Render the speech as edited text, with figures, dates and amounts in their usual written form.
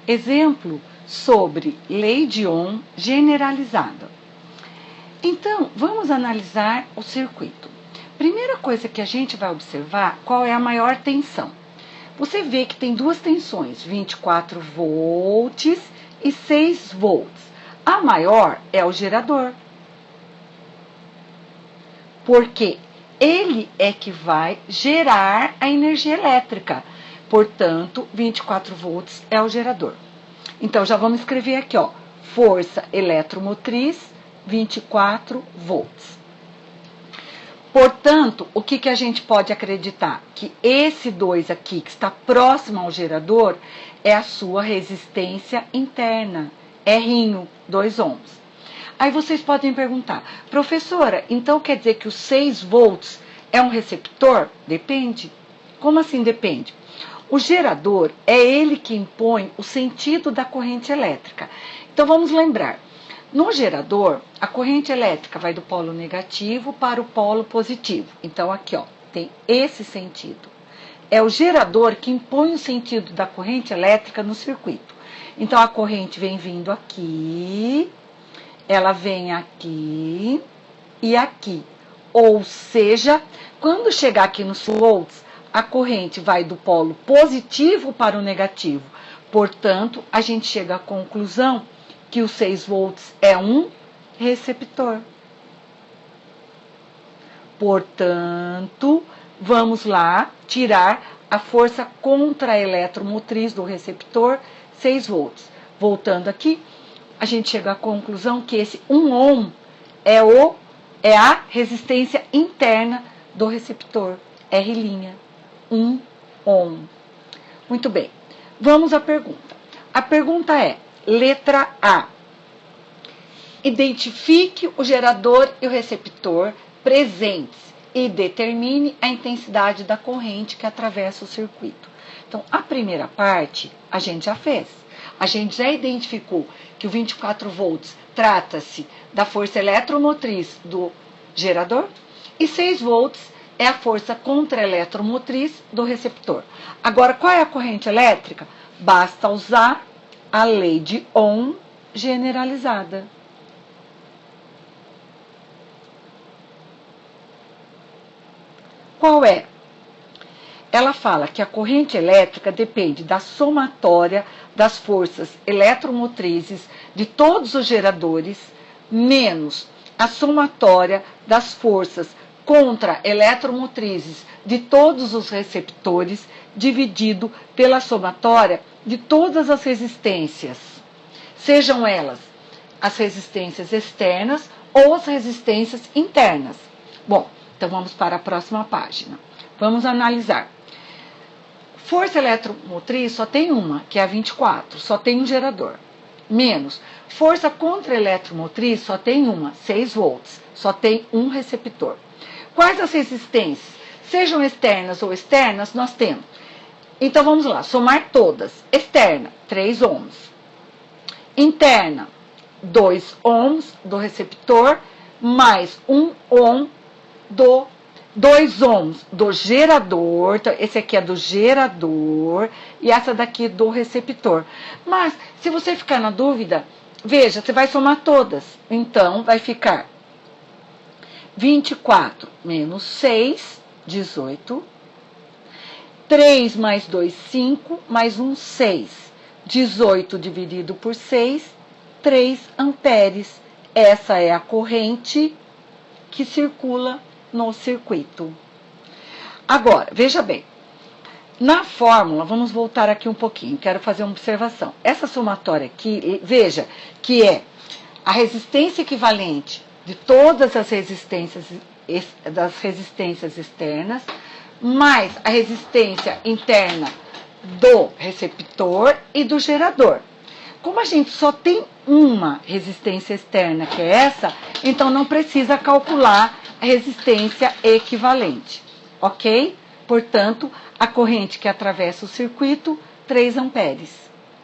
Exemplo sobre lei de Ohm generalizada. Então, vamos analisar o circuito. Primeira coisa que a gente vai observar, qual é a maior tensão. Você vê que tem duas tensões, 24 volts e 6 volts. A maior é o gerador, porque ele é que vai gerar a energia elétrica. Portanto, 24 volts é o gerador. Então, já vamos escrever aqui, ó, força eletromotriz, 24 volts. Portanto, o que a gente pode acreditar? Que esse 2 aqui, que está próximo ao gerador, é a sua resistência interna, R'inho, 2 ohms. Aí vocês podem perguntar, professora, então quer dizer que os 6 volts é um receptor? Depende. Como assim depende? O gerador é ele que impõe o sentido da corrente elétrica. Então vamos lembrar, no gerador, a corrente elétrica vai do polo negativo para o polo positivo. Então aqui, ó, tem esse sentido. É o gerador que impõe o sentido da corrente elétrica no circuito. Então a corrente vem vindo aqui, ela vem aqui e aqui. Ou seja, quando chegar aqui nos volts, a corrente vai do polo positivo para o negativo. Portanto, a gente chega à conclusão que os 6 volts é um receptor. Portanto, vamos lá tirar a força contra-eletromotriz do receptor, 6 volts. Voltando aqui, a gente chega à conclusão que esse 1 ohm é a resistência interna do receptor, R', 1 ohm. Muito bem, vamos à pergunta. A pergunta é, letra A. Identifique o gerador e o receptor presentes e determine a intensidade da corrente que atravessa o circuito. Então, a primeira parte a gente já fez. A gente já identificou que o 24 volts trata-se da força eletromotriz do gerador e 6 volts é a força contra-eletromotriz do receptor. Agora, qual é a corrente elétrica? Basta usar a lei de Ohm generalizada. Qual é? Ela fala que a corrente elétrica depende da somatória das forças eletromotrizes de todos os geradores, menos a somatória das forças contra-eletromotrizes de todos os receptores, dividido pela somatória de todas as resistências, sejam elas as resistências externas ou as resistências internas. Bom, então vamos para a próxima página. Vamos analisar. Força eletromotriz só tem uma, que é a 24, só tem um gerador. Menos força contra-eletromotriz só tem uma, 6 volts, só tem um receptor. Quais as resistências? Sejam externas ou externas, nós temos. Então vamos lá, somar todas. Externa, 3 ohms. Interna, 2 ohms do receptor, mais 1 ohm do 2 ohms do gerador, então esse aqui é do gerador e essa daqui do receptor. Mas, se você ficar na dúvida, veja, você vai somar todas. Então, vai ficar 24 menos 6, 18. 3 mais 2, 5, mais 1, 6. 18 dividido por 6, 3 amperes. Essa é a corrente que circula no circuito. Agora, veja bem, na fórmula, vamos voltar aqui um pouquinho, quero fazer uma observação. Essa somatória aqui, veja, que é a resistência equivalente de todas as resistências, das resistências externas, mais a resistência interna do receptor e do gerador. Como a gente só tem uma resistência externa, que é essa, então não precisa calcular a resistência equivalente, ok? Portanto, a corrente que atravessa o circuito, 3 amperes.